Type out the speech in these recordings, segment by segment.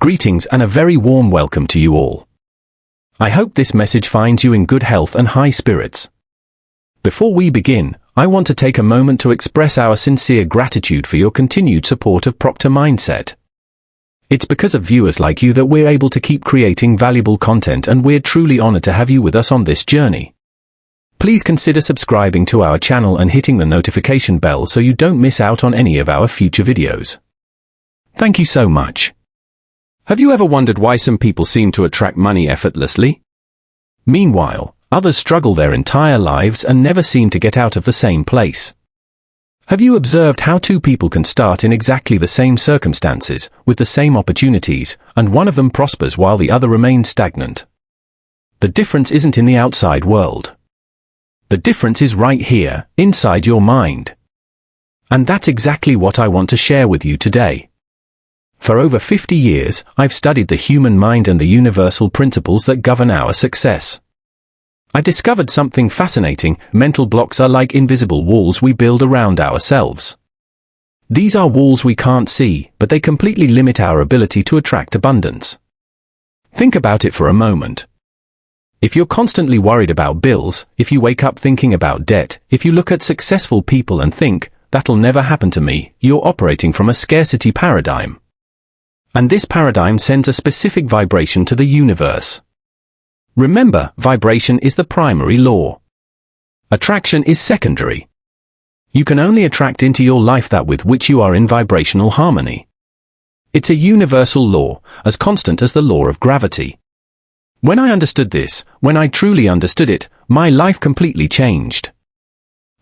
Greetings and a very warm welcome to you all. I hope this message finds you in good health and high spirits. Before we begin, I want to take a moment to express our sincere gratitude for your continued support of Proctor Mindset. It's because of viewers like you that we're able to keep creating valuable content, and we're truly honored to have you with us on this journey. Please consider subscribing to our channel and hitting the notification bell so you don't miss out on any of our future videos. Thank you so much. Have you ever wondered why some people seem to attract money effortlessly? Meanwhile, others struggle their entire lives and never seem to get out of the same place. Have you observed how two people can start in exactly the same circumstances, with the same opportunities, and one of them prospers while the other remains stagnant? The difference isn't in the outside world. The difference is right here, inside your mind. And that's exactly what I want to share with you today. For over 50 years, I've studied the human mind and the universal principles that govern our success. I discovered something fascinating: mental blocks are like invisible walls we build around ourselves. These are walls we can't see, but they completely limit our ability to attract abundance. Think about it for a moment. If you're constantly worried about bills, if you wake up thinking about debt, if you look at successful people and think, "That'll never happen to me," you're operating from a scarcity paradigm. And this paradigm sends a specific vibration to the universe. Remember, vibration is the primary law. Attraction is secondary. You can only attract into your life that with which you are in vibrational harmony. It's a universal law, as constant as the law of gravity. When I understood this, when I truly understood it, my life completely changed.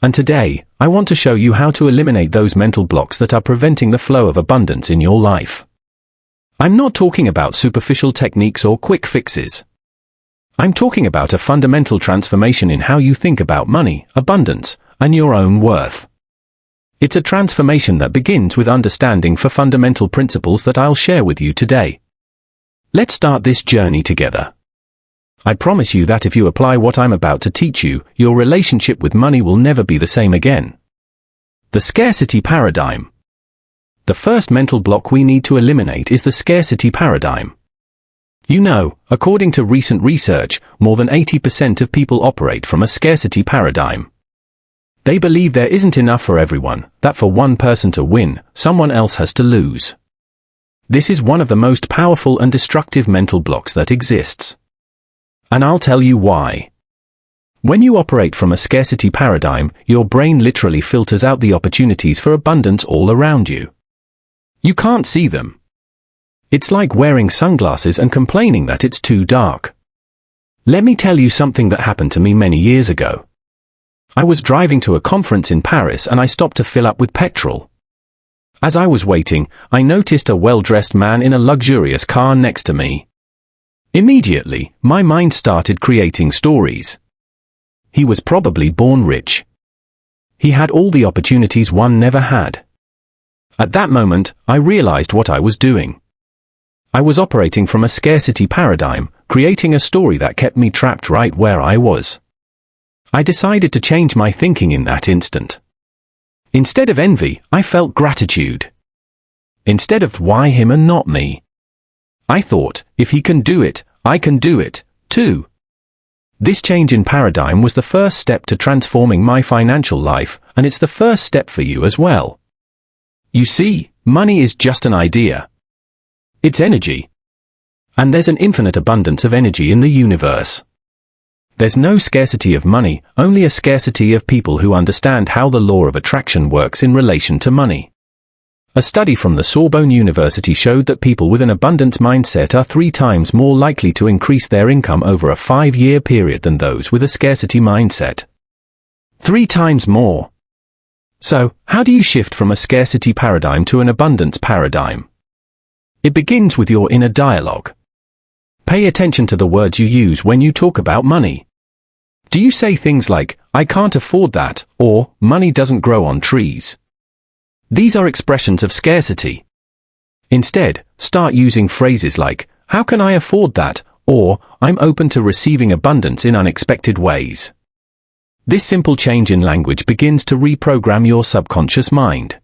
And today, I want to show you how to eliminate those mental blocks that are preventing the flow of abundance in your life. I'm not talking about superficial techniques or quick fixes. I'm talking about a fundamental transformation in how you think about money, abundance, and your own worth. It's a transformation that begins with understanding four fundamental principles that I'll share with you today. Let's start this journey together. I promise you that if you apply what I'm about to teach you, your relationship with money will never be the same again. The scarcity paradigm. The first mental block we need to eliminate is the scarcity paradigm. You know, according to recent research, more than 80% of people operate from a scarcity paradigm. They believe there isn't enough for everyone, that for one person to win, someone else has to lose. This is one of the most powerful and destructive mental blocks that exists. And I'll tell you why. When you operate from a scarcity paradigm, your brain literally filters out the opportunities for abundance all around you. You can't see them. It's like wearing sunglasses and complaining that it's too dark. Let me tell you something that happened to me many years ago. I was driving to a conference in Paris and I stopped to fill up with petrol. As I was waiting, I noticed a well-dressed man in a luxurious car next to me. Immediately, my mind started creating stories. He was probably born rich. He had all the opportunities one never had. At that moment, I realized what I was doing. I was operating from a scarcity paradigm, creating a story that kept me trapped right where I was. I decided to change my thinking in that instant. Instead of envy, I felt gratitude. Instead of why him and not me, I thought, if he can do it, I can do it, too. This change in paradigm was the first step to transforming my financial life, and it's the first step for you as well. You see, money is just an idea. It's energy. And there's an infinite abundance of energy in the universe. There's no scarcity of money, only a scarcity of people who understand how the law of attraction works in relation to money. A study from the Sorbonne University showed that people with an abundance mindset are 3 times more likely to increase their income over a 5-year period than those with a scarcity mindset. 3 times more. So, how do you shift from a scarcity paradigm to an abundance paradigm? It begins with your inner dialogue. Pay attention to the words you use when you talk about money. Do you say things like, "I can't afford that," or "money doesn't grow on trees"? These are expressions of scarcity. Instead, start using phrases like, "How can I afford that?" or "I'm open to receiving abundance in unexpected ways." This simple change in language begins to reprogram your subconscious mind.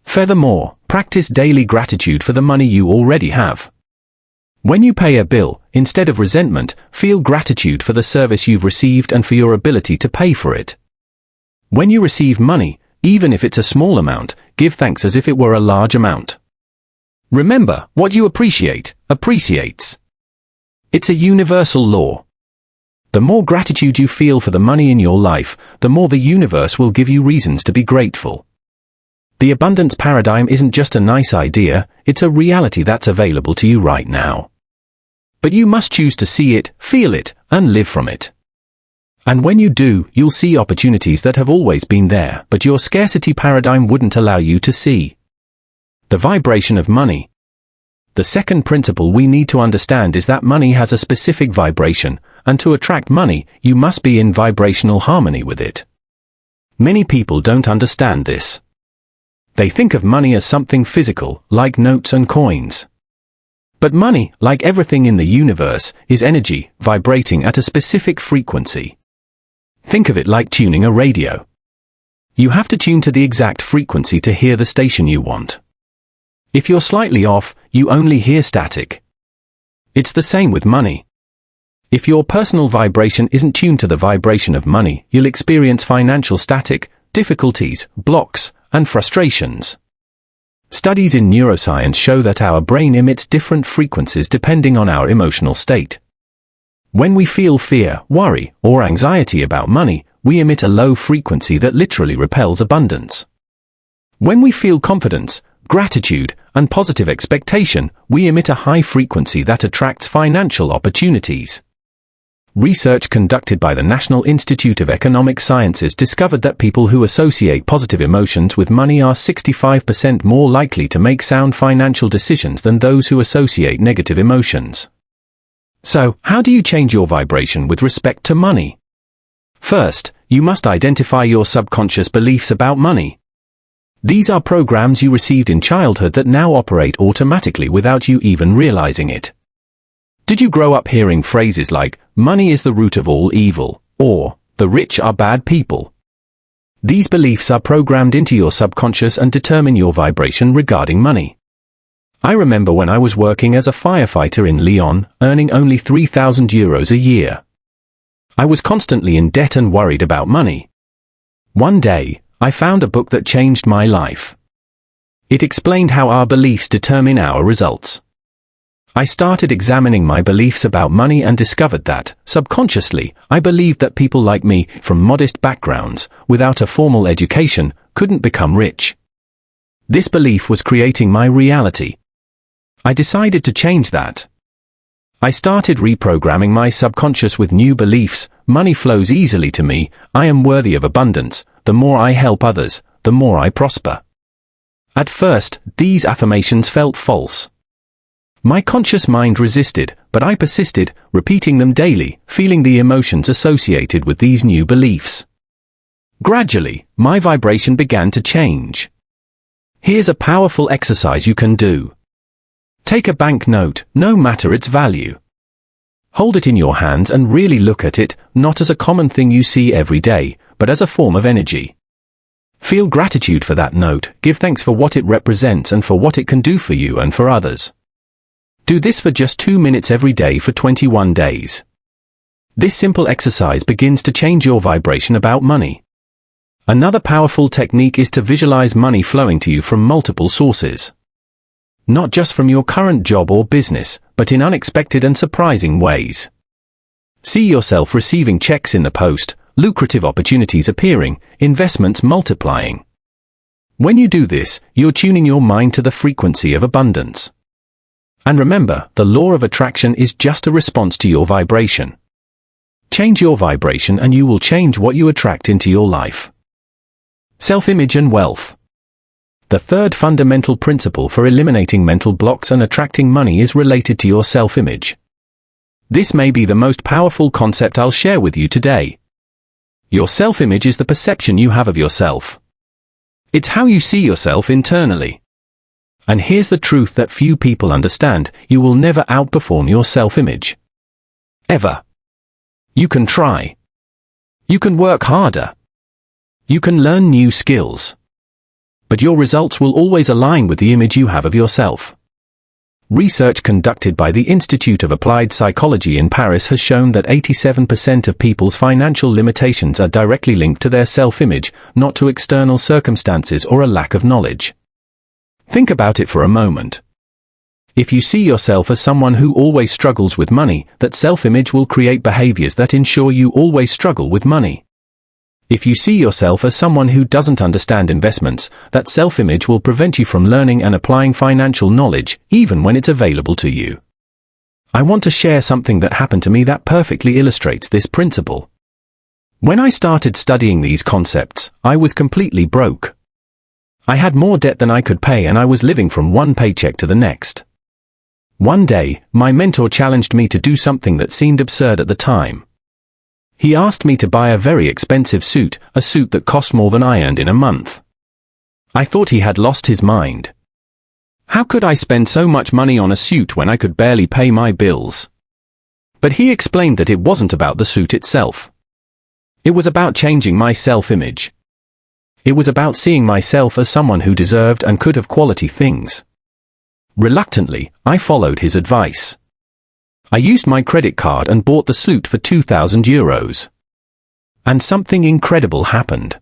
Furthermore, practice daily gratitude for the money you already have. When you pay a bill, instead of resentment, feel gratitude for the service you've received and for your ability to pay for it. When you receive money, even if it's a small amount, give thanks as if it were a large amount. Remember, what you appreciate, appreciates. It's a universal law. The more gratitude you feel for the money in your life, the more the universe will give you reasons to be grateful. The abundance paradigm isn't just a nice idea, it's a reality that's available to you right now. But you must choose to see it, feel it, and live from it. And when you do, you'll see opportunities that have always been there, but your scarcity paradigm wouldn't allow you to see. The vibration of money. The second principle we need to understand is that money has a specific vibration, and to attract money, you must be in vibrational harmony with it. Many people don't understand this. They think of money as something physical, like notes and coins. But money, like everything in the universe, is energy, vibrating at a specific frequency. Think of it like tuning a radio. You have to tune to the exact frequency to hear the station you want. If you're slightly off, you only hear static. It's the same with money. If your personal vibration isn't tuned to the vibration of money, you'll experience financial static, difficulties, blocks, and frustrations. Studies in neuroscience show that our brain emits different frequencies depending on our emotional state. When we feel fear, worry, or anxiety about money, we emit a low frequency that literally repels abundance. When we feel confidence, gratitude, and positive expectation, we emit a high frequency that attracts financial opportunities. Research conducted by the National Institute of Economic Sciences discovered that people who associate positive emotions with money are 65% more likely to make sound financial decisions than those who associate negative emotions. So, how do you change your vibration with respect to money? First, you must identify your subconscious beliefs about money. These are programs you received in childhood that now operate automatically without you even realizing it. Did you grow up hearing phrases like, money is the root of all evil, or, the rich are bad people? These beliefs are programmed into your subconscious and determine your vibration regarding money. I remember when I was working as a firefighter in Lyon, earning only €3,000 a year. I was constantly in debt and worried about money. One day, I found a book that changed my life. It explained how our beliefs determine our results. I started examining my beliefs about money and discovered that, subconsciously, I believed that people like me, from modest backgrounds, without a formal education, couldn't become rich. This belief was creating my reality. I decided to change that. I started reprogramming my subconscious with new beliefs. Money flows easily to me, I am worthy of abundance, the more I help others, the more I prosper. At first, these affirmations felt false. My conscious mind resisted, but I persisted, repeating them daily, feeling the emotions associated with these new beliefs. Gradually, my vibration began to change. Here's a powerful exercise you can do. Take a banknote, no matter its value. Hold it in your hands and really look at it, not as a common thing you see every day, but as a form of energy. Feel gratitude for that note, give thanks for what it represents and for what it can do for you and for others. Do this for just 2 minutes every day for 21 days. This simple exercise begins to change your vibration about money. Another powerful technique is to visualize money flowing to you from multiple sources. Not just from your current job or business, but in unexpected and surprising ways. See yourself receiving checks in the post, lucrative opportunities appearing, investments multiplying. When you do this, you're tuning your mind to the frequency of abundance. And remember, the law of attraction is just a response to your vibration. Change your vibration and you will change what you attract into your life. Self-image and wealth. The third fundamental principle for eliminating mental blocks and attracting money is related to your self-image. This may be the most powerful concept I'll share with you today. Your self-image is the perception you have of yourself. It's how you see yourself internally. And here's the truth that few people understand, you will never outperform your self-image. Ever. You can try. You can work harder. You can learn new skills. But your results will always align with the image you have of yourself. Research conducted by the Institute of Applied Psychology in Paris has shown that 87% of people's financial limitations are directly linked to their self-image, not to external circumstances or a lack of knowledge. Think about it for a moment. If you see yourself as someone who always struggles with money, that self-image will create behaviors that ensure you always struggle with money. If you see yourself as someone who doesn't understand investments, that self-image will prevent you from learning and applying financial knowledge, even when it's available to you. I want to share something that happened to me that perfectly illustrates this principle. When I started studying these concepts, I was completely broke. I had more debt than I could pay, and I was living from one paycheck to the next. One day, my mentor challenged me to do something that seemed absurd at the time. He asked me to buy a very expensive suit, a suit that cost more than I earned in a month. I thought he had lost his mind. How could I spend so much money on a suit when I could barely pay my bills? But he explained that it wasn't about the suit itself. It was about changing my self-image. It was about seeing myself as someone who deserved and could have quality things. Reluctantly, I followed his advice. I used my credit card and bought the suit for €2,000. And something incredible happened.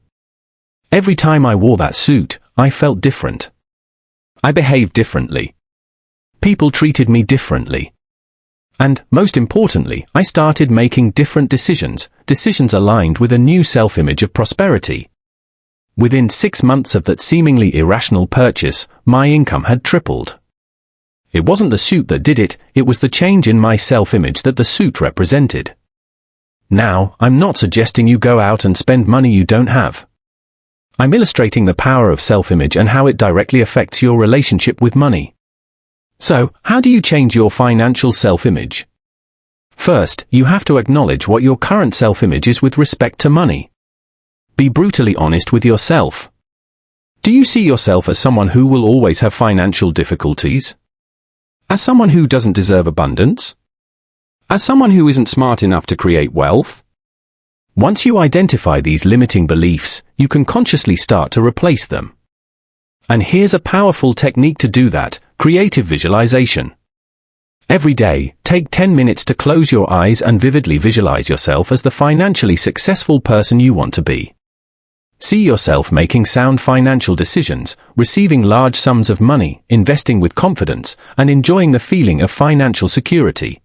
Every time I wore that suit, I felt different. I behaved differently. People treated me differently. And, most importantly, I started making different decisions aligned with a new self-image of prosperity. Within 6 months of that seemingly irrational purchase, my income had tripled. It wasn't the suit that did it, it was the change in my self-image that the suit represented. Now, I'm not suggesting you go out and spend money you don't have. I'm illustrating the power of self-image and how it directly affects your relationship with money. So, how do you change your financial self-image? First, you have to acknowledge what your current self-image is with respect to money. Be brutally honest with yourself. Do you see yourself as someone who will always have financial difficulties? As someone who doesn't deserve abundance? As someone who isn't smart enough to create wealth? Once you identify these limiting beliefs, you can consciously start to replace them. And here's a powerful technique to do that: creative visualization. Every day, take 10 minutes to close your eyes and vividly visualize yourself as the financially successful person you want to be. See yourself making sound financial decisions, receiving large sums of money, investing with confidence, and enjoying the feeling of financial security.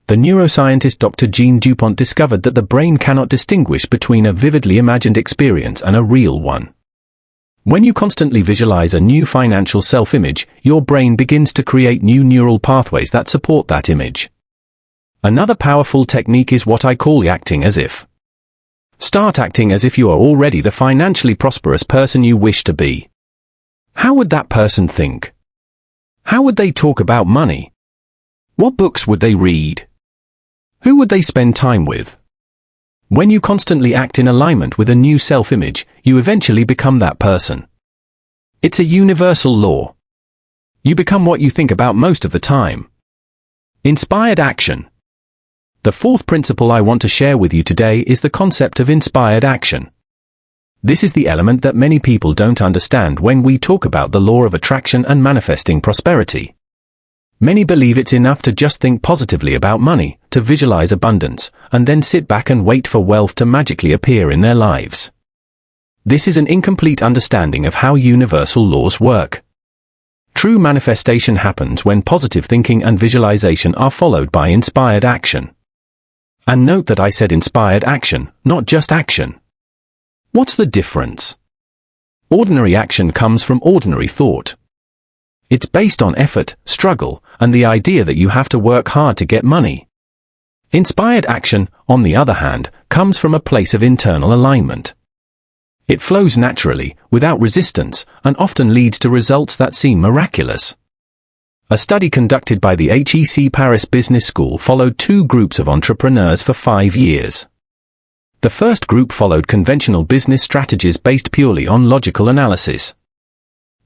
The neuroscientist Dr. Jean Dupont discovered that the brain cannot distinguish between a vividly imagined experience and a real one. When you constantly visualize a new financial self-image, your brain begins to create new neural pathways that support that image. Another powerful technique is what I call acting as if. Start acting as if you are already the financially prosperous person you wish to be. How would that person think? How would they talk about money? What books would they read? Who would they spend time with? When you constantly act in alignment with a new self-image, you eventually become that person. It's a universal law. You become what you think about most of the time. Inspired action. The fourth principle I want to share with you today is the concept of inspired action. This is the element that many people don't understand when we talk about the law of attraction and manifesting prosperity. Many believe it's enough to just think positively about money, to visualize abundance, and then sit back and wait for wealth to magically appear in their lives. This is an incomplete understanding of how universal laws work. True manifestation happens when positive thinking and visualization are followed by inspired action. And note that I said inspired action, not just action. What's the difference? Ordinary action comes from ordinary thought. It's based on effort, struggle, and the idea that you have to work hard to get money. Inspired action, on the other hand, comes from a place of internal alignment. It flows naturally, without resistance, and often leads to results that seem miraculous. A study conducted by the HEC Paris Business School followed 2 groups of entrepreneurs for 5 years. The first group followed conventional business strategies based purely on logical analysis.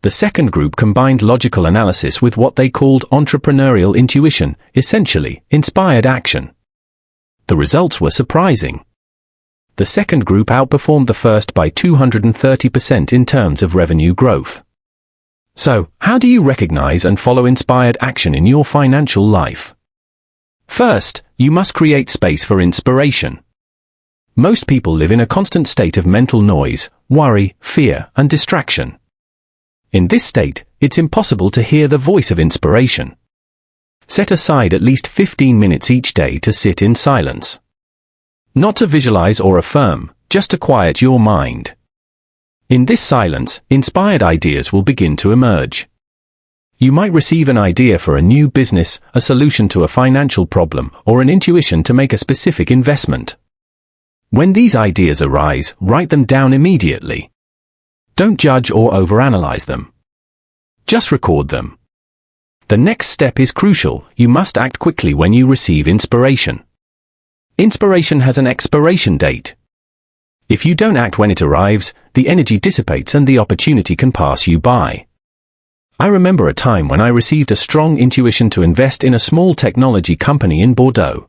The second group combined logical analysis with what they called entrepreneurial intuition, essentially, inspired action. The results were surprising. The second group outperformed the first by 230% in terms of revenue growth. So, how do you recognize and follow inspired action in your financial life? First, you must create space for inspiration. Most people live in a constant state of mental noise, worry, fear, and distraction. In this state, it's impossible to hear the voice of inspiration. Set aside at least 15 minutes each day to sit in silence. Not to visualize or affirm, just to quiet your mind. In this silence, inspired ideas will begin to emerge. You might receive an idea for a new business, a solution to a financial problem, or an intuition to make a specific investment. When these ideas arise, write them down immediately. Don't judge or overanalyze them. Just record them. The next step is crucial. You must act quickly when you receive inspiration. Inspiration has an expiration date. If you don't act when it arrives, the energy dissipates and the opportunity can pass you by. I remember a time when I received a strong intuition to invest in a small technology company in Bordeaux.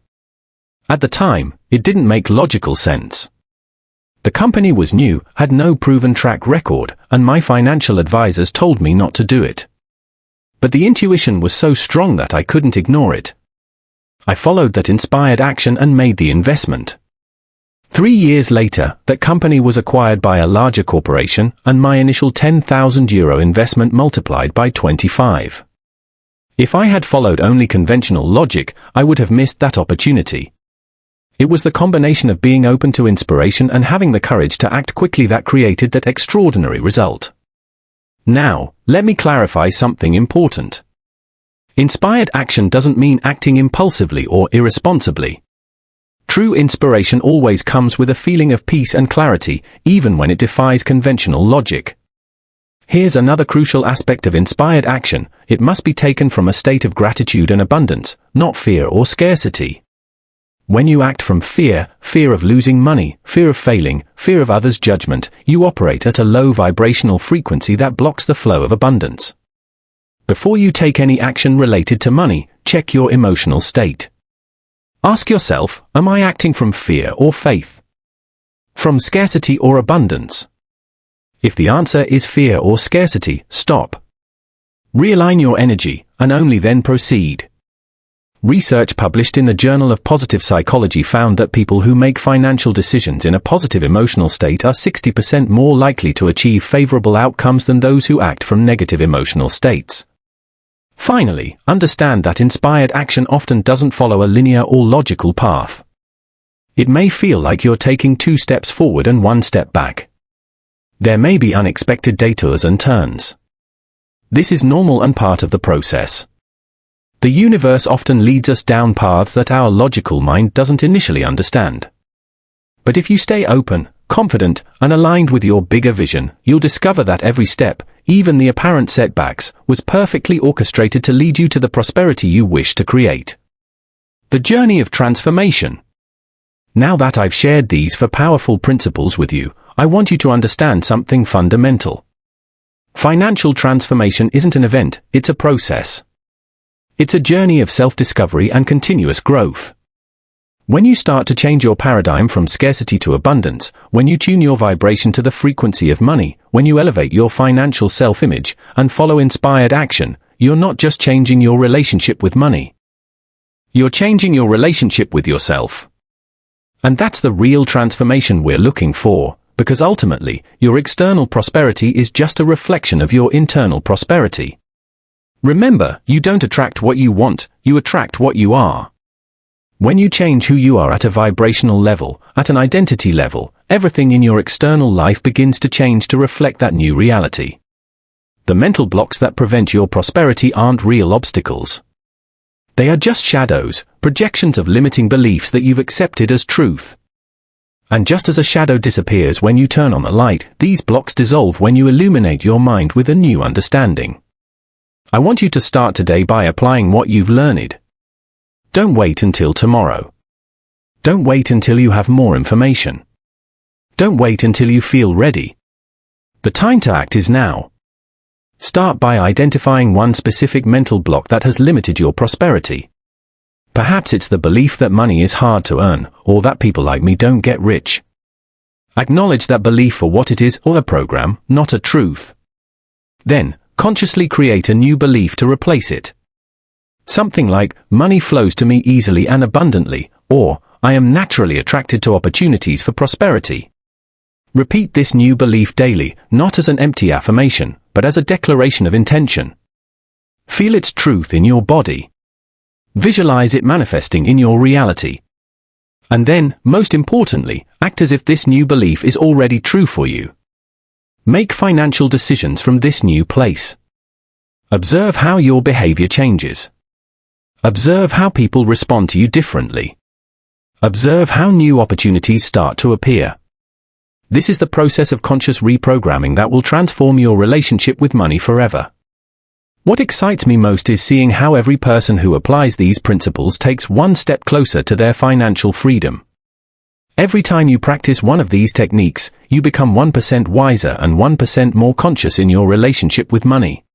At the time, it didn't make logical sense. The company was new, had no proven track record, and my financial advisors told me not to do it. But the intuition was so strong that I couldn't ignore it. I followed that inspired action and made the investment. 3 years later, that company was acquired by a larger corporation, and my initial €10,000 investment multiplied by 25. If I had followed only conventional logic, I would have missed that opportunity. It was the combination of being open to inspiration and having the courage to act quickly that created that extraordinary result. Now, let me clarify something important. Inspired action doesn't mean acting impulsively or irresponsibly. True inspiration always comes with a feeling of peace and clarity, even when it defies conventional logic. Here's another crucial aspect of inspired action: it must be taken from a state of gratitude and abundance, not fear or scarcity. When you act from fear, fear of losing money, fear of failing, fear of others' judgment, you operate at a low vibrational frequency that blocks the flow of abundance. Before you take any action related to money, check your emotional state. Ask yourself, am I acting from fear or faith? From scarcity or abundance? If the answer is fear or scarcity, stop. Realign your energy, and only then proceed. Research published in the Journal of Positive Psychology found that people who make financial decisions in a positive emotional state are 60% more likely to achieve favorable outcomes than those who act from negative emotional states. Finally, understand that inspired action often doesn't follow a linear or logical path. It may feel like you're taking 2 steps forward and 1 step back. There may be unexpected detours and turns. This is normal and part of the process. The universe often leads us down paths that our logical mind doesn't initially understand. But if you stay open, confident, and aligned with your bigger vision, you'll discover that every step, even the apparent setbacks, was perfectly orchestrated to lead you to the prosperity you wish to create. The journey of transformation. Now that I've shared these 4 powerful principles with you, I want you to understand something fundamental. Financial transformation isn't an event, it's a process. It's a journey of self-discovery and continuous growth. When you start to change your paradigm from scarcity to abundance, when you tune your vibration to the frequency of money, when you elevate your financial self-image and follow inspired action, you're not just changing your relationship with money. You're changing your relationship with yourself. And that's the real transformation we're looking for, because ultimately, your external prosperity is just a reflection of your internal prosperity. Remember, you don't attract what you want, you attract what you are. When you change who you are at a vibrational level, at an identity level, everything in your external life begins to change to reflect that new reality. The mental blocks that prevent your prosperity aren't real obstacles. They are just shadows, projections of limiting beliefs that you've accepted as truth. And just as a shadow disappears when you turn on the light, these blocks dissolve when you illuminate your mind with a new understanding. I want you to start today by applying what you've learned. Don't wait until tomorrow. Don't wait until you have more information. Don't wait until you feel ready. The time to act is now. Start by identifying one specific mental block that has limited your prosperity. Perhaps it's the belief that money is hard to earn, or that people like me don't get rich. Acknowledge that belief for what it is, or a program, not a truth. Then, consciously create a new belief to replace it. Something like, money flows to me easily and abundantly, or, I am naturally attracted to opportunities for prosperity. Repeat this new belief daily, not as an empty affirmation, but as a declaration of intention. Feel its truth in your body. Visualize it manifesting in your reality. And then, most importantly, act as if this new belief is already true for you. Make financial decisions from this new place. Observe how your behavior changes. Observe how people respond to you differently. Observe how new opportunities start to appear. This is the process of conscious reprogramming that will transform your relationship with money forever. What excites me most is seeing how every person who applies these principles takes one step closer to their financial freedom. Every time you practice one of these techniques, you become 1% wiser and 1% more conscious in your relationship with money.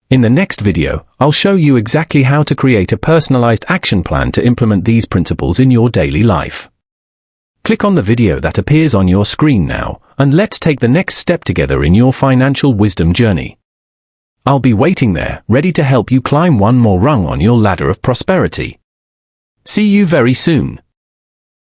In the next video, I'll show you exactly how to create a personalized action plan to implement these principles in your daily life. Click on the video that appears on your screen now, and let's take the next step together in your financial wisdom journey. I'll be waiting there, ready to help you climb one more rung on your ladder of prosperity. See you very soon.